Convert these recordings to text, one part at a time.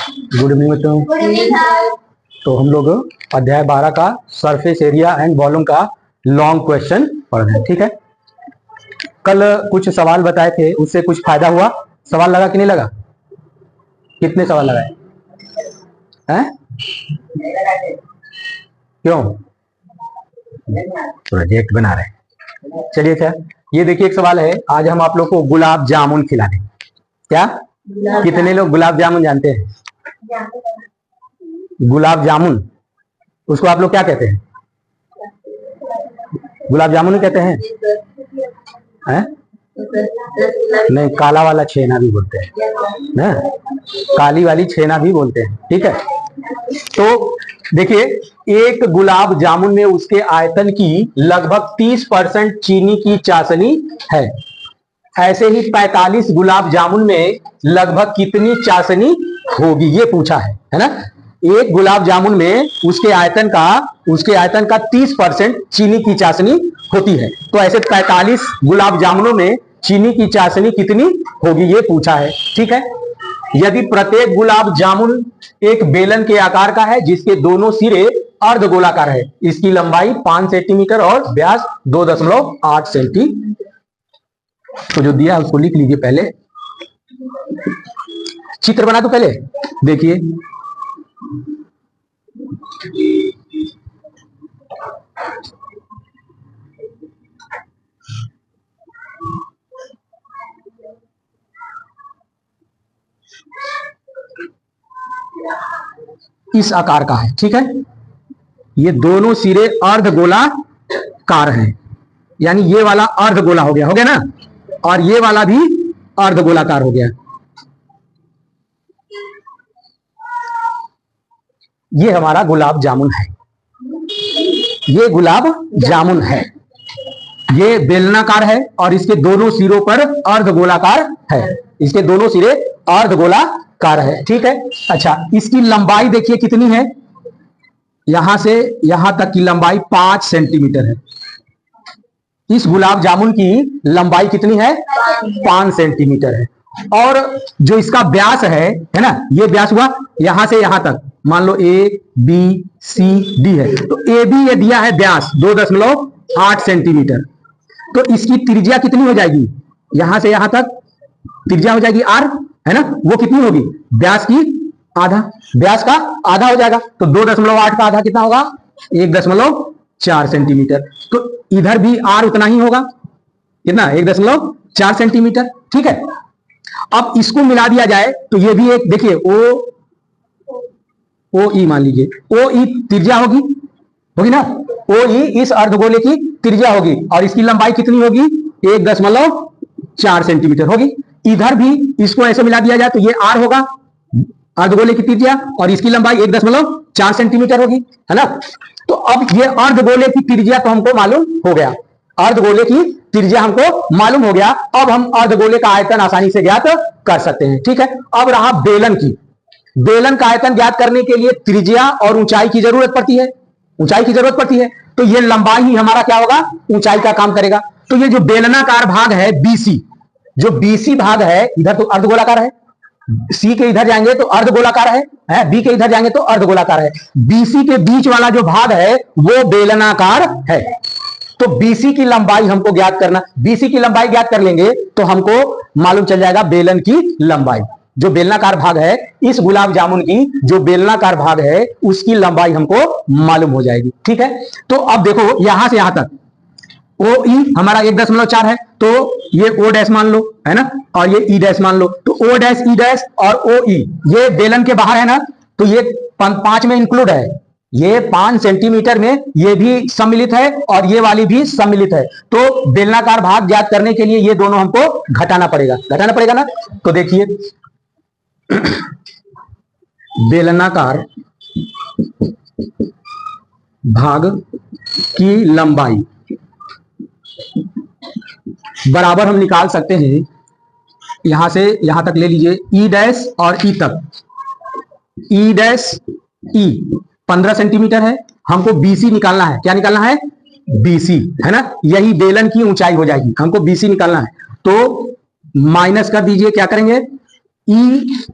Good evening बच्चों। तो हम लोग अध्याय 12 का सरफेस एरिया एंड वॉल्यूम का लॉन्ग क्वेश्चन पढ़ रहे हैं। ठीक है, कल कुछ सवाल बताए थे, उससे कुछ फायदा हुआ? सवाल लगा कि नहीं लगा? कितने सवाल लगाए हैं? क्यों? प्रोजेक्ट बना रहे हैं। चलिए, अच्छा ये देखिए, एक सवाल है, आज हम आप लोग को गुलाब जामुन खिलाने। क्या कितने लोग गुलाब जामुन जानते हैं? गुलाब जामुन, उसको आप लोग क्या कहते हैं? गुलाब जामुन ही कहते हैं? नहीं, काला वाला छेना भी बोलते हैं ना, काली वाली छेना भी बोलते हैं। ठीक है, तो देखिए, एक गुलाब जामुन में उसके आयतन की लगभग 30% चीनी की चाशनी है। ऐसे ही 45 गुलाब जामुन में लगभग कितनी चाशनी होगी, ये पूछा है ना। एक गुलाब जामुन में उसके आयतन का 30% चीनी की चाशनी होती है। तो ऐसे 45 गुलाब जामुनों में चीनी की चाशनी कितनी होगी, ये पूछा है। ठीक है, यदि प्रत्येक गुलाब जामुन एक बेलन के आकार का है जिसके दोनों सिरे अर्धगोलाकार है, इसकी लंबाई 5 सेंटीमीटर और व्यास 2.8 सेंटीमीटर। तो जो दिया उसको लिख लीजिए, पहले चित्र बना दो। पहले देखिए, इस आकार का है। ठीक है, ये दोनों सिरे अर्धगोलाकार हैं, यानी ये वाला अर्धगोला हो गया ना, और ये वाला भी अर्धगोलाकार हो गया। ये हमारा गुलाब जामुन है, ये गुलाब जामुन है, ये बेलनाकार है और इसके दोनों सिरों पर अर्धगोलाकार है, इसके दोनों सिरे अर्धगोलाकार है। ठीक है, अच्छा इसकी लंबाई देखिए कितनी है, यहां से यहां तक की लंबाई 5 सेंटीमीटर है। इस गुलाब जामुन की लंबाई कितनी है? 5 सेंटीमीटर है। और जो इसका व्यास है ना, ये व्यास हुआ यहां से यहां तक, मान लो ए बी सी डी है, तो ए बी ये दिया है व्यास 2.8 सेंटीमीटर। तो इसकी त्रिज्या कितनी हो जाएगी? यहां से यहां तक त्रिज्या हो जाएगी आर, है ना, वो कितनी होगी? व्यास की आधा, व्यास का आधा हो जाएगा। तो 2.8 का आधा कितना होगा? 1.4 सेंटीमीटर। तो इधर भी आर उतना ही होगा, कितना? 1.4 सेंटीमीटर। ठीक है, अब इसको मिला दिया जाए तो ये भी एक, देखिए ओ ई मान लीजिए, ओ ई त्रिज्या होगी ना, ओ ई इस अर्धगोले की त्रिज्या होगी और इसकी लंबाई कितनी होगी? 1.4 सेंटीमीटर होगी। इधर भी इसको ऐसे मिला दिया जाए तो ये आर होगा, अर्धगोले की त्रिज्या, और इसकी लंबाई 1.4 सेंटीमीटर होगी, है ना। तो अब ये अर्धगोले की त्रिज्या तो हमको मालूम हो गया, अर्धगोले की त्रिज्या हमको मालूम हो गया। अब हम अर्धगोले का आयतन आसानी से ज्ञात कर सकते हैं। ठीक है, अब रहा बेलन की। बेलन का आयतन ज्ञात करने के लिए त्रिज्या और ऊंचाई की जरूरत पड़ती है, ऊंचाई की जरूरत पड़ती है। तो ये लंबाई ही हमारा क्या होगा? ऊंचाई का काम करेगा। तो ये जो बेलनाकार भाग है बीसी, जो बीसी भाग है, इधर तो अर्धगोलाकार है, सी के इधर जाएंगे तो अर्धगोलाकार है, बी के इधर जाएंगे तो अर्धगोलाकार है। बीसी के बीच वाला जो भाग है वो बेलनाकार है। तो बीसी की लंबाई हमको ज्ञात करना, बीसी की लंबाई ज्ञात कर लेंगे तो हमको मालूम चल जाएगा बेलन की लंबाई। जो बेलनाकार भाग है, इस गुलाब जामुन की जो बेलनाकार भाग है उसकी लंबाई हमको मालूम हो जाएगी। ठीक है, तो अब देखो यहां से यहां तक ओ ई हमारा 1.4 है, तो ये ओ डैश मान लो, है ना, और ये ई डैश मान लो। तो ओ डैश ई डैश और ओ ई ये बेलन के बाहर है ना, तो ये 5 में इंक्लूड है, ये 5 सेंटीमीटर में ये भी सम्मिलित है और ये वाली भी सम्मिलित है। तो बेलनाकार भाग ज्ञात करने के लिए ये दोनों हमको घटाना पड़ेगा ना। तो देखिए, बेलनाकार भाग की लंबाई बराबर हम निकाल सकते हैं, यहां से यहां तक ले लीजिए, ई डैश और ई तक, ई डैश ई 15 सेंटीमीटर है, हमको बीसी निकालना है। क्या निकालना है? बीसी, है ना, यही बेलन की ऊंचाई हो जाएगी, हमको बीसी निकालना है। तो माइनस कर दीजिए, क्या करेंगे? ई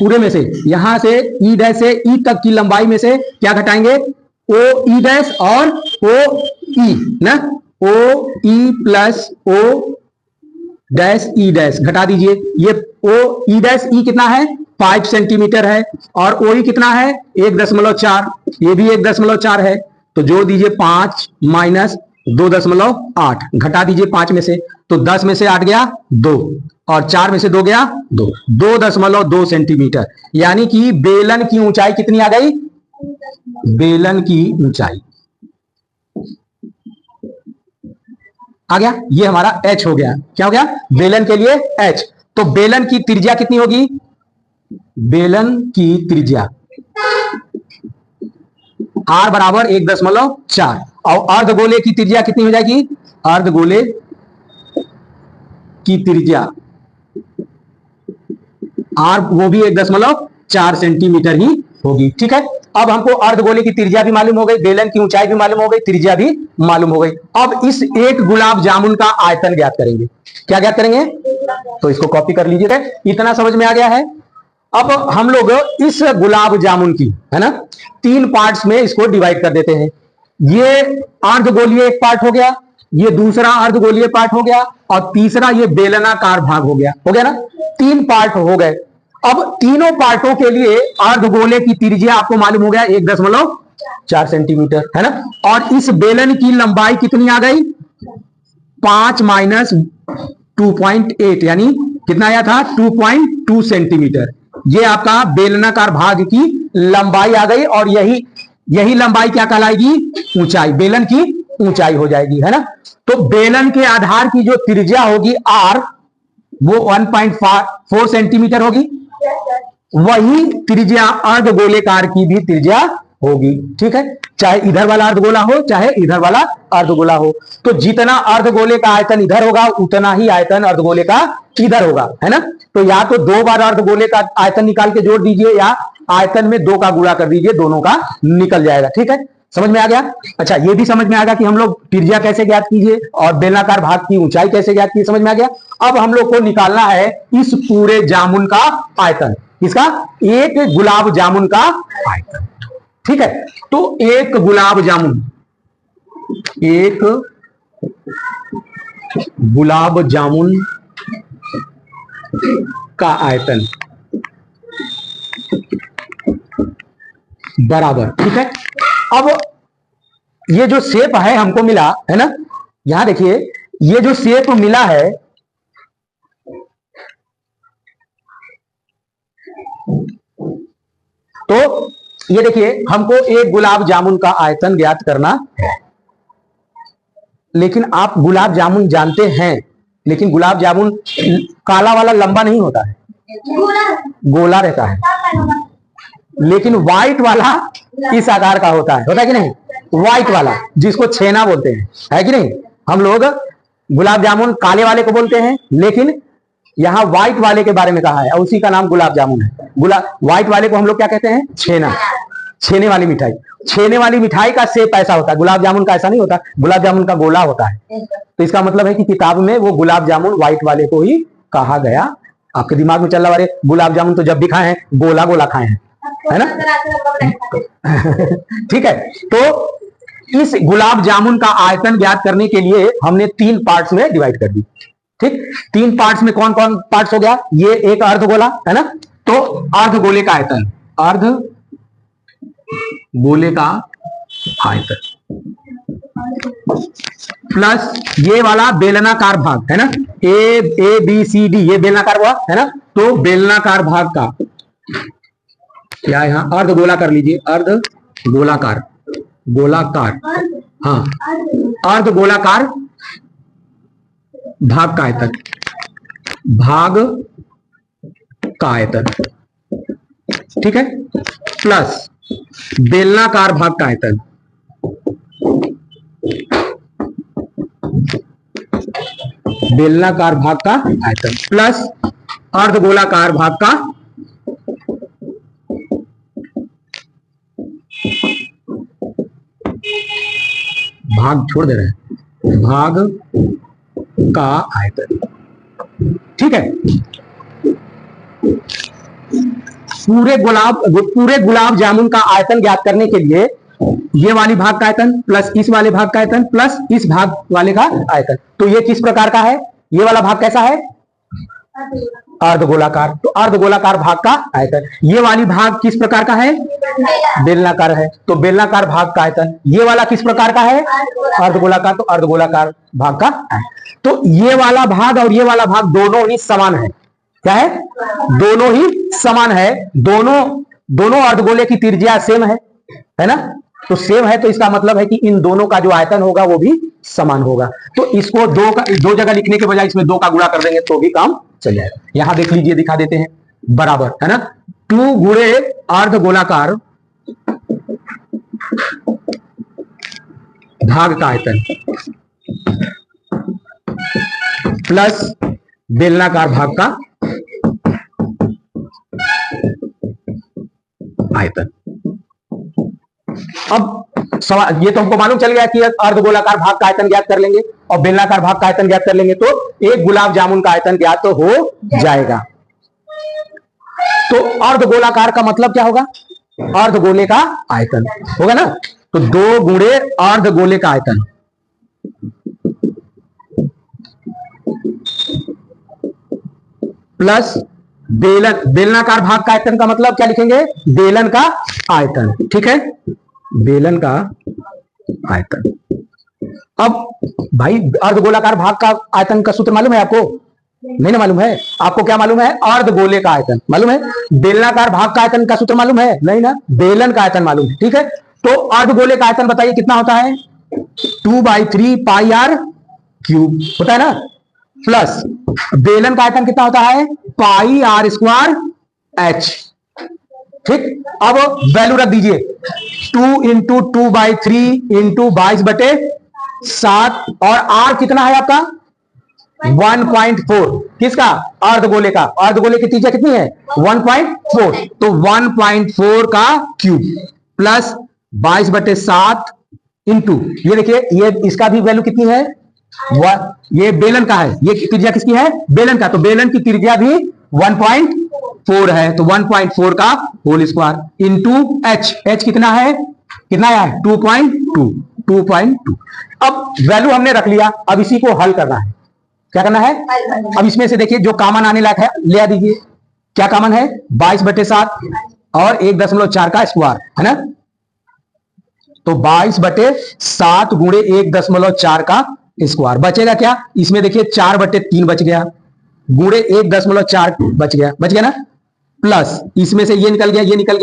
पूरे में से, यहां से ई डैश से ई तक की लंबाई में से क्या घटाएंगे, ओ ई डैश और ओ ई ना, O E plus O dash E dash घटा दीजिए। ये ओ ई डैश ई कितना है 5 सेंटीमीटर है और ओ ई कितना है 1.4, ये भी 1.4 है, तो जोड़ दीजिए 5 माइनस 2.8 घटा दीजिए 5 में से, तो 10 में से 8 गया 2 और 4 में से 2 गया 2, 2.2 सेंटीमीटर। यानी कि बेलन की ऊंचाई कितनी आ गई, बेलन की ऊंचाई आ गया, ये हमारा h हो गया। क्या हो गया, बेलन के लिए h। तो बेलन की त्रिज्या कितनी होगी, बेलन की त्रिज्या r बराबर 1.4 और अर्धगोले की त्रिज्या कितनी हो जाएगी, अर्धगोले की त्रिज्या r वो भी 1.4 सेंटीमीटर ही होगी। ठीक है, अब हमको अर्धगोले की त्रिज्या भी मालूम हो गई, बेलन की ऊंचाई भी मालूम हो गई, त्रिज्या भी मालूम हो गई। अब इस एक गुलाब जामुन का आयतन ज्ञात करेंगे। क्या ज्ञात करेंगे, तो इसको कॉपी कर लीजिएगा, इतना समझ में आ गया है। अब हम लोग इस गुलाब जामुन की है ना 3 पार्ट्स में इसको डिवाइड कर देते हैं। ये अर्धगोलीय एक पार्ट हो गया, ये दूसरा अर्धगोलीय पार्ट हो गया और तीसरा ये बेलनाकार भाग हो गया ना, 3 पार्ट हो गए। अब तीनों पार्टों के लिए अर्धगोले की त्रिज्या आपको मालूम हो गया 1.4 सेंटीमीटर है ना, और इस बेलन की लंबाई कितनी आ गई 5 माइनस 2.8 यानी कितना आया था 2.2 सेंटीमीटर। ये आपका बेलनाकार भाग की लंबाई आ गई और यही लंबाई क्या कहलाएगी, ऊंचाई, बेलन की ऊंचाई हो जाएगी है ना। तो बेलन के आधार की जो त्रिज्या होगी r वो 1.4 सेंटीमीटर होगी, वही त्रिज्या अर्धगोलेकार की भी त्रिज्या होगी। ठीक है, चाहे इधर वाला अर्धगोला हो चाहे इधर वाला अर्धगोला हो, तो जितना अर्धगोले का आयतन इधर होगा उतना ही आयतन अर्धगोले का इधर होगा है ना। तो या तो 2 बार अर्धगोले का आयतन निकाल के जोड़ दीजिए या आयतन में 2 का गुणा कर दीजिए, दोनों का निकल जाएगा। ठीक है, समझ में आ गया। अच्छा, ये भी समझ में आ गया कि हम लोग त्रिज्या कैसे ज्ञात कीजिए और बेलनाकार भाग की ऊंचाई कैसे ज्ञात कीजिए, समझ में आ गया। अब हम लोग को निकालना है इस पूरे जामुन का आयतन, इसका एक गुलाब जामुन का आयतन। ठीक है, तो एक गुलाब जामुन का आयतन बराबर, ठीक है। अब ये जो शेप है हमको मिला है ना, यहां देखिए ये जो शेप मिला है तो ये देखिए हमको एक गुलाब जामुन का आयतन ज्ञात करना है। लेकिन आप गुलाब जामुन जानते हैं, लेकिन गुलाब जामुन काला वाला लंबा नहीं होता है, गोला रहता है, लेकिन व्हाइट वाला इस आकार का होता है कि नहीं, व्हाइट वाला जिसको छेना बोलते हैं, है कि नहीं। हम लोग गुलाब जामुन काले वाले को बोलते हैं, लेकिन यहाँ व्हाइट वाले के बारे में कहा है और उसी का नाम गुलाब जामुन है। व्हाइट वाले को हम लोग क्या कहते हैं, छेना, छेने वाली मिठाई। छेने वाली मिठाई का शेप ऐसा होता है, गुलाब जामुन का ऐसा नहीं होता, गुलाब जामुन का गोला होता है। तो इसका मतलब है कि किताब में वो गुलाब जामुन व्हाइट वाले को ही कहा गया। आपके दिमाग में चल रहा है गुलाब जामुन तो जब भी खाए हैं गोला गोला खाए हैं, है ना। ठीक है, तो इस गुलाब जामुन का आयतन ज्ञात करने के लिए हमने 3 पार्ट्स में डिवाइड कर दी। ठीक, 3 पार्ट्स में कौन कौन पार्ट्स हो गया, ये एक अर्धगोला है ना, तो अर्धगोले का आयतन, अर्धगोले का आयतन प्लस ये वाला बेलनाकार भाग है ना, ए बी सी डी, ये बेलनाकार हुआ है ना, तो बेलनाकार भाग का क्या यहां अर्धगोला कर लीजिए, अर्धगोलाकार, गोलाकार, हाँ, अर्धगोलाकार भाग का आयतन, भाग का आयतन, ठीक है, प्लस बेलनाकार भाग का आयतन, बेलनाकार भाग का आयतन प्लस अर्धगोलाकार भाग का भाग छोड़ दे रहे हैं, भाग का आयतन। ठीक है, पूरे गुलाब जामुन का आयतन ज्ञात करने के लिए ये वाली भाग का आयतन प्लस इस वाले भाग का आयतन प्लस इस भाग वाले का आयतन, तो ये किस प्रकार का है? ये वाला भाग कैसा है? अर्धगोलाकार। तो अर्धगोलाकार भाग का आयतन। ये वाली भाग किस प्रकार का है? बेलनाकार है। तो बेलनाकार भाग का आयतन। ये वाला किस प्रकार का है? अर्धगोलाकार। तो अर्धगोलाकार भाग का। तो ये वाला भाग और ये वाला भाग दोनों ही समान है। क्या है? दोनों ही समान है। दोनों अर्धगोले की त्रिज्या सेम है ना? तो सेम है तो इसका मतलब है कि इन दोनों का जो आयतन होगा वो भी समान होगा। तो इसको दो जगह लिखने के बजाय इसमें 2 का गुणा कर देंगे तो भी काम चल जाएगा। यहां देख लीजिए, दिखा देते हैं, बराबर है ना। 2 गुणे अर्धगोलाकार भाग का आयतन प्लस बेलनाकार भाग का आयतन। अब सवाल ये तो हमको मालूम चल गया कि अर्धगोलाकार भाग का आयतन ज्ञात कर लेंगे और बेलनाकार भाग का आयतन ज्ञात कर लेंगे तो एक गुलाब जामुन का आयतन ज्ञात तो हो जाएगा। तो अर्धगोलाकार का मतलब क्या होगा? अर्धगोले का आयतन होगा ना। तो 2 गुणे अर्धगोले का आयतन प्लस बेलनाकार भाग का आयतन का मतलब क्या लिखेंगे? बेलन का आयतन। ठीक है, बेलन का आयतन। अब भाई अर्धगोलाकार भाग का आयतन का सूत्र मालूम है आपको? नहीं ना मालूम है? आपको क्या मालूम है? अर्धगोले का आयतन मालूम है। बेलनाकार भाग का आयतन का सूत्र मालूम है? नहीं ना, बेलन का आयतन मालूम है। ठीक है, तो अर्धगोले का आयतन बताइए कितना होता है? 2/3 पाई r क्यूब होता है ना, प्लस बेलन का आयतन कितना होता है? पाई r स्क्वायर h। ठीक, अब वैल्यू रख दीजिए, 2 इंटू 2/3 इंटू 22/7 और r कितना है आपका? 1.4। किसका? अर्धगोले का। अर्धगोले की त्रिज्या कितनी है? 1.4। तो 1.4 का क्यूब प्लस 22/7 इंटू, ये देखिए, ये इसका भी वैल्यू कितनी है? ये बेलन का है। ये त्रिज्या किसकी है? बेलन का। तो बेलन की त्रिज्या भी 1.4 है। तो 1.4 का होल स्क्वायर इंटू h कितना है? कितना है? 2.2। अब वैल्यू हमने रख लिया, अब इसी को हल करना है। क्या करना है? अब इसमें से देखिए जो कॉमन आने लायक है ले आ दीजिए। क्या कॉमन है? 22/7 और 1.4 का स्क्वायर है ना। तो 22/7 गुणे 1.4 का स्क्वायर बचेगा क्या? इसमें देखिए 4/3 बच गया, गुणे 1.4 बच गया ना, प्लस इसमें से ये निकल गया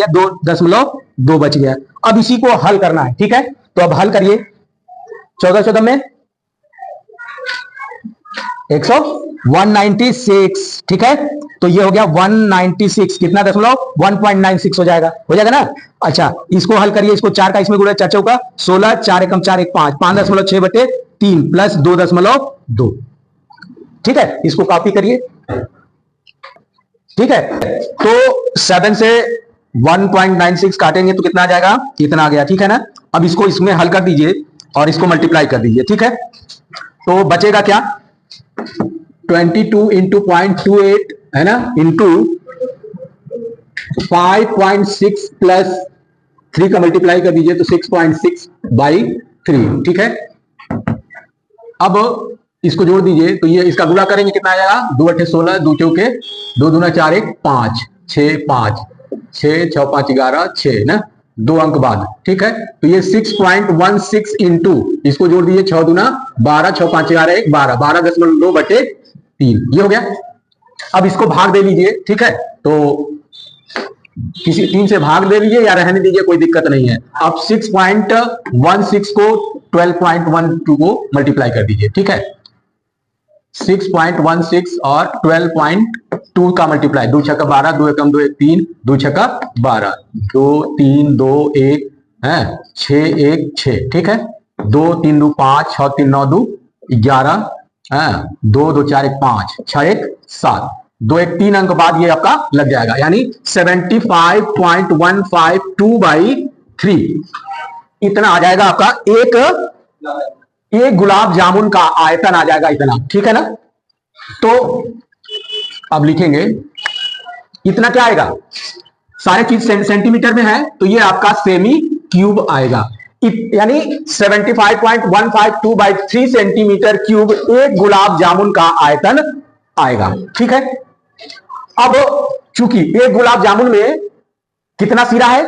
2.2 बच गया। अब इसी को हल करना है। ठीक है, तो अब हल करिए। 14 में 196। ठीक है, तो ये हो गया 196। कितना? 1.96 हो जाएगा ना। अच्छा, इसको हल करिए। इसको 4 का इसमें गुणा, 4 चौका 16, 4 एकम 4, 1 5, 5.6/3 प्लस 2.2। ठीक है, इसको कॉपी करिए। ठीक है, तो 7 से 1.96 काटेंगे तो कितना आ जाएगा? इतना आ गया। ठीक है ना। अब इसको इसमें हल कर दीजिए और इसको मल्टीप्लाई कर दीजिए। ठीक है, तो बचेगा क्या? 22 इंटू 0.28 है ना, इंटू 5.6 प्लस 3 का मल्टीप्लाई कर दीजिए तो 6.6/3। ठीक है, अब इसको जोड़ दीजिए तो ये इसका गुणा करेंगे, कितना आ जाएगा? 2 16, 2 चौके 2 दूना 4, 1 5, 6 5, 6 6 5 11 6 ना, 2 अंक बाद। ठीक है, तो ये 6.16 इंटू, इसको जोड़ दीजिए, 6 दूना 12, 6 5 11 1 12, 12.2/3 ये हो गया। अब इसको भाग दे लीजिए। ठीक है, तो किसी 3 से भाग दे लीजिए या रहने दीजिए, कोई दिक्कत नहीं है। अब 6.16 को 12.12 को मल्टीप्लाई कर दीजिए। ठीक है, 6.16 और 12.2 का मल्टीप्लाई, 2 छक्का 12, 2 एकम 2 1 3, 2 छक्का 12, 2 3 2 1 है 6 1 6। ठीक है, 2 3 2 5, 6 3 9 2 11 है, 2 2 4 1 5, 6 1 7, 2 1 3 अंक बाद ये आपका लग जाएगा, यानी 75.152/3 इतना आ जाएगा आपका एक गुलाब जामुन का आयतन आ जाएगा इतना। ठीक है ना। तो अब लिखेंगे इतना क्या आएगा? सारे चीज सेंटीमीटर में है तो ये आपका सेमी क्यूब आएगा, यानी 75.152/3 सेंटीमीटर क्यूब एक गुलाब जामुन का आयतन आएगा। ठीक है, अब चूंकि एक गुलाब जामुन में कितना सीरा है,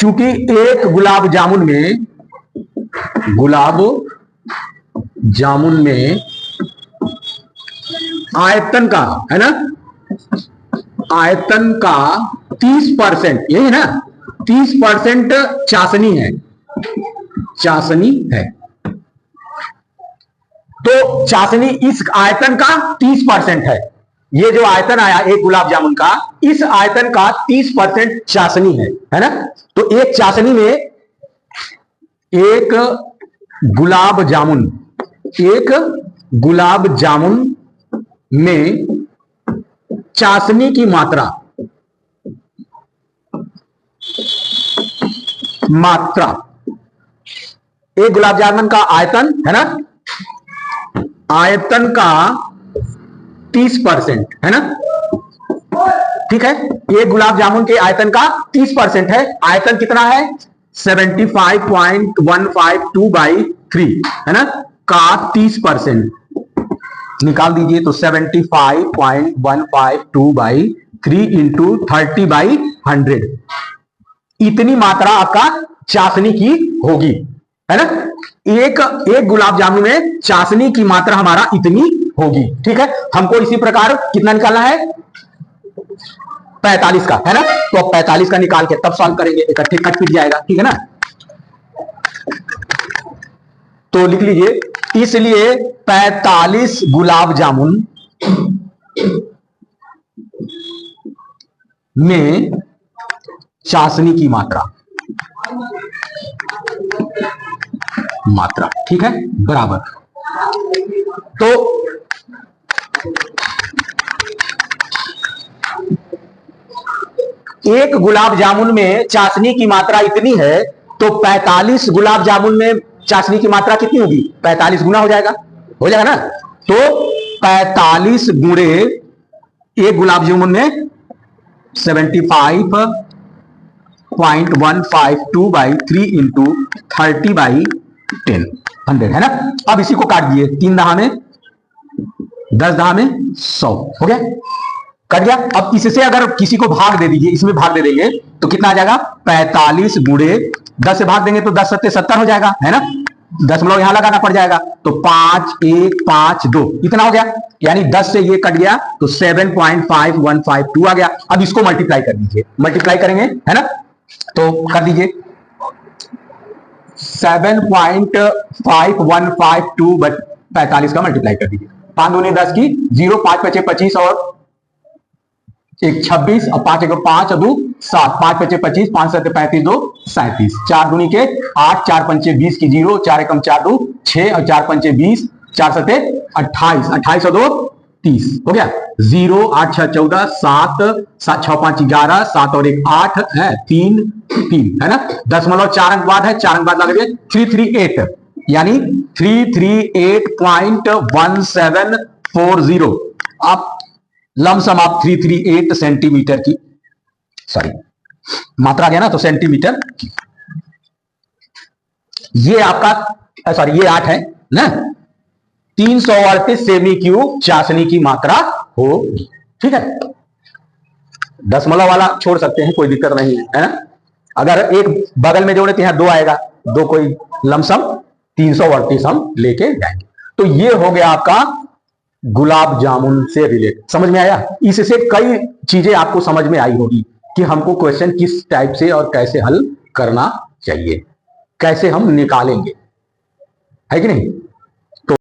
चूंकि एक गुलाब जामुन में आयतन का है ना, आयतन का 30%, यही है ना, 30% चाशनी है। तो चाशनी इस आयतन का 30% है। ये जो आयतन आया एक गुलाब जामुन का, इस आयतन का 30% चाशनी है ना। तो एक चाशनी में एक गुलाब जामुन में चाशनी की मात्रा एक गुलाब जामुन का आयतन है ना, आयतन का 30% है ना। ठीक है, एक गुलाब जामुन के आयतन का 30% है। आयतन कितना है, 75.152/3 है ना, का 30% निकाल दीजिए तो 75.152/3 इंटू 30/100, इतनी मात्रा आपका चाशनी की होगी, है ना। एक गुलाब जामुन में चाशनी की मात्रा हमारा इतनी होगी। ठीक है, हमको इसी प्रकार कितना निकालना है, 45 का, है ना। तो 45 का निकाल के तब सॉल्व करेंगे, इकट्ठे कट पिट जाएगा। ठीक है ना, तो लिख लीजिए, इसलिए 45 गुलाब जामुन में चाशनी की मात्रा ठीक है, बराबर। तो एक गुलाब जामुन में चाशनी की मात्रा इतनी है, तो 45 गुलाब जामुन में चाशनी की मात्रा कितनी होगी, 45 गुना हो जाएगा ना। तो 45 गुणे एक गुलाब जामुन में 75.152/3 इंटू 30/10 100 है ना। अब इसी को काट दिए, 3 दहा में 10 दहा में 100 हो गया, कट गया। अब इससे अगर किसी को भाग दे दीजिए, इसमें भाग दे देंगे तो कितना आ जाएगा, 45 गुणे 10 से भाग देंगे तो 10 सत्ते 70 हो जाएगा, है ना। दशमलव यहां लगाना पड़ जाएगा तो 5 1 5 2 इतना हो गया, यानी 10 से ये कट गया तो 7.5152 आ गया। अब इसको मल्टीप्लाई कर दीजिए, मल्टीप्लाई करेंगे, है ना, तो कर दीजिए 7.5152 बट 45 का मल्टीप्लाई कर दीजिए। 5 दूनी 10 की 0, 5 पचे 25 और 1 26 और 5 1 5 और 2 7, 5 पचे 25, 5 7 35, 2 37, 4 दूनी के 8, 4 पंचे 20 की 0, 4 एकम 4 2 6 और 4 पंचे 20, 4 7 28, 28 और 2 30 हो गया। 0 8 6 14 7 7 6 5 11 7 और 1 8 है, 3 है ना। 0.4 अंक बाद है, 4 अंक बाद लगे 338, यानी 338.1740। आप लमसम आप 338 सेंटीमीटर की, सॉरी मात्रा गया ना, तो सेंटीमीटर की। ये आपका सॉरी ये 8 है ना, 338 सेमी क्यूब चाशनी की मात्रा होगी। ठीक है, दशमलव वाला छोड़ सकते हैं, कोई दिक्कत नहीं है ना। अगर एक बगल में जोड़े तो यहां 2 आएगा, 2 कोई लमसम 338 हम लेके जाएंगे। तो ये हो गया आपका गुलाब जामुन से रिलेटेड, समझ में आया। इससे कई चीजें आपको समझ में आई होगी कि हमको क्वेश्चन किस टाइप से और कैसे हल करना चाहिए, कैसे हम निकालेंगे, है कि नहीं।